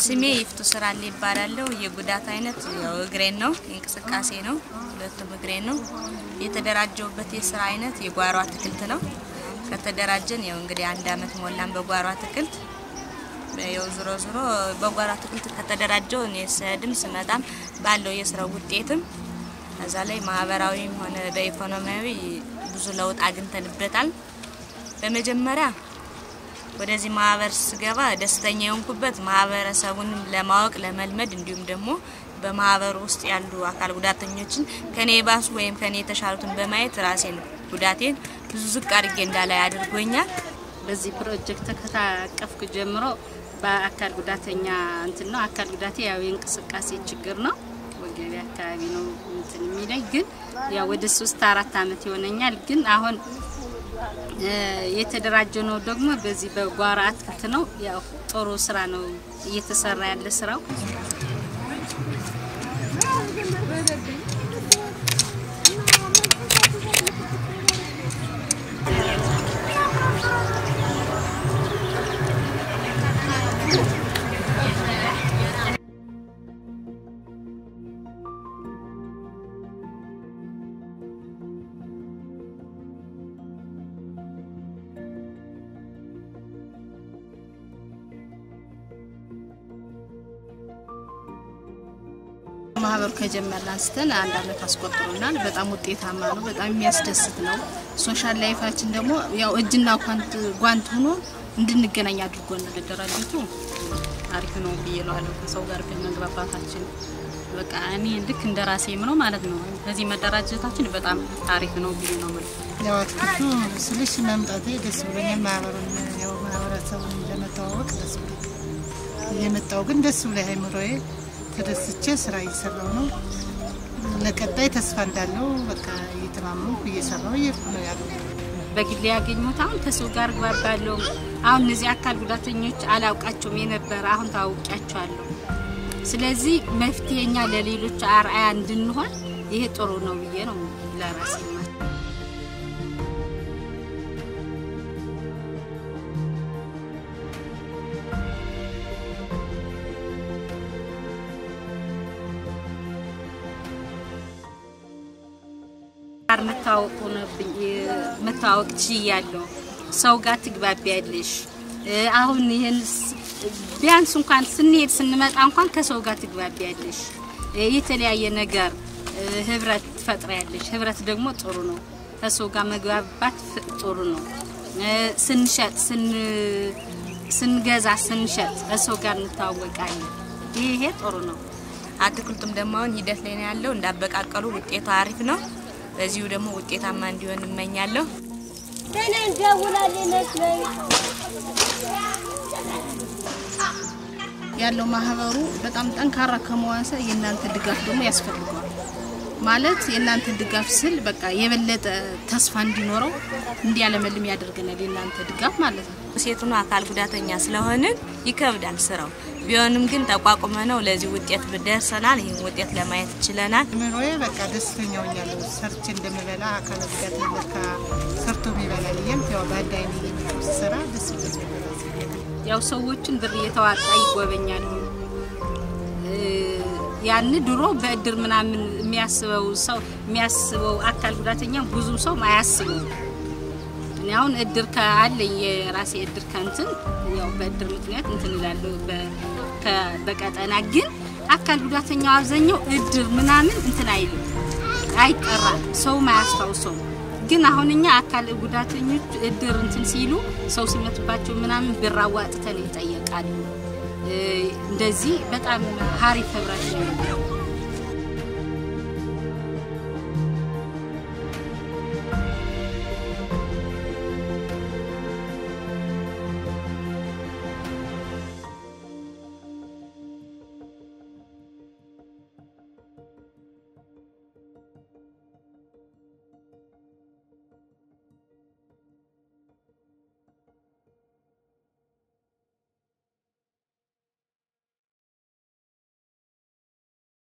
ስሜ ይፍቱ ስራል ይባላል የጉዳት አይነት ያው እግሬን ነው እንቅስቃሴ ነው ሁለቱም እግሬን ነው የተደራጀውበት የሥራ አይነት የጓሮ አትክልት ነው ከተደራጀን ያው እንግዲህ አንድ አመት ሞላን በጓሮ አትክልት ያው ዝሮ በጓሮ አትክልት ከተደራጀው እኔ ሰድም ስመጣም ባለው የሥራው ውጤትም እዛ ላይ ማህበራዊም ሆነ በኢኮኖሚያዊ ብዙ ለውጥ አግኝተንበታል በመጀመሪያ ወደዚህ ማህበር ስገባ ደስተኛ የሆንኩበት ማህበረሰቡን ለማወቅ ለመልመድ እንዲሁም ደግሞ በማህበር ውስጥ ያሉ አካል ጉዳተኞችን ከኔ ባሱ ወይም ከኔ ተሻሉትን በማየት ራሴን ጉዳቴን ብዙ ዝቅ አድርጌ እንዳላይ አድርጎኛል በዚህ ፕሮጀክት ከተቀፍኩ ጀምሮ በአካል ጉዳተኛ እንትን ነው አካል ጉዳቴ ያው እንቅስቃሴ ችግር ነው ወገቤ አካባቢ ነው እንትን የሚለኝ ግን ያው ወደ 3-4 አመት ይሆነኛል ግን አሁን የተደራጀው ነው ደግሞ በዚህ በጓሮ አትክልት ነው ያው ጥሩ ስራ ነው እየተሰራ ያለ ስራው ማህበር ከጀመርን አንስተን አንድ አመት አስቆጥሮናል በጣም ውጤታማ ነው በጣም የሚያስደስት ነው ሶሻል ላይፋችን ደግሞ ያው እጅና ጓንት ሆኖ እንድንገናኝ አድርጎን ለደራጀቱ አሪፍ ነው ብዬለዋለሁ ከሰው ጋር በመግባባታችን በቃ እኔ ልክ እንደራሴም ነው ማለት ነው በዚህ መደራጀታችን በጣም አሪፍ ነው ብዬ ነው ማለት ያው አትክልቱ ስለሽ መምጣቴ ደስ ብሎኛል ማህበሩን ያው ማህበረሰቡን ለመተዋወቅ ደስ ብሎኛል የመጣው ግን ደስ ብሎኝ አይምሮዬ ተደስቼ ስራ እየሰራው ነው ለቀጣይ ተስፋ እንዳለው በቃ እየተማመንኩ እየሰራው ነው ያለው በግል ያገኙት አሁን ከሰው ጋር ባባለው አሁን እነዚህ አካል ጉዳተኞች አላውቃቸውም የነበር አሁን ታውቂያቸዋለሁ ስለዚህ መፍትሄኛ ለሌሎች አርአያ እንድንሆን ይሄ ጥሩ ነው ብዬ ነው ለራሴ መታወቅ ችያለሁ ሰው ጋር ትግባቢያለሽ አሁን ይሄን ቢያንስ እንኳን ስንመጣ እንኳን ከሰው ጋር ትግባቢያለሽ የተለያየ ነገር ህብረት ትፈጥሪያለሽ ህብረት ደግሞ ጥሩ ነው ከሰው ጋር መግባባት ጥሩ ነው ስንገዛ ስንሸጥ ከሰው ጋር እንታወቃለን ይሄ ጥሩ ነው አትክልቱም ደግሞ ሂደት ላይ ነው ያለው እንዳበቃቀሉ ውጤቱ አሪፍ ነው በዚሁ ደግሞ ውጤታማ እንዲሆን እመኛለሁ ደነን ደውላለች ላይ ያለው ማህበሩ በጣም ጠንካራ ከመዋሰ የናንተ ድጋፍ ደግሞ ያስፈልጋል ማለት የናንተ ድጋፍ ስል በቃ የበለጠ ተስፋ እንዲኖረው እንዲያለመልም ያደርገናል የናንተ ድጋፍ ማለት ነው ሴቱና አካል ጉዳተኛ ስለሆነ ይከብዳል ስራው ቢሆንም ግን ተቋቁመነው ለዚህ ውጤት ደርሰናል ይሄን ውጤት ለማየት ይችላልናል ምሮዬ በቃ ደስተኛ ሆኛለሁ ሰርች እንደምበላ አካል ጉዳተኛ ሰርቶ ይበላል ያው ባዳይኒ ስራ ደስ ይላል ያው ሰዎችን ብር እየተዋጣ ይጎበኛሉ ያን ድሮ በእድር ምናምን የሚያስበው አካል ጉዳተኛ ብዙ ሰው ማያስበው ያውን እድር ካለኝ የራሴ እድር ካንትን ያው በእድር ምክንያት እንትን ይላል በቀጠና ግን አካል ጉዳተኛው አብዛኛው እድር ምናምን እንትን አይጠራ ሰው ማያስታውሰው ግን አሁንኛ አካል ጉዳተኞች እድር እንትን ሲሉ ሰው ሲመጥባቸው ምናምን ብር አዋጥተን ይጠየቃሉ እንደዚህ በጣም ሀሪፍ ህብረት ነው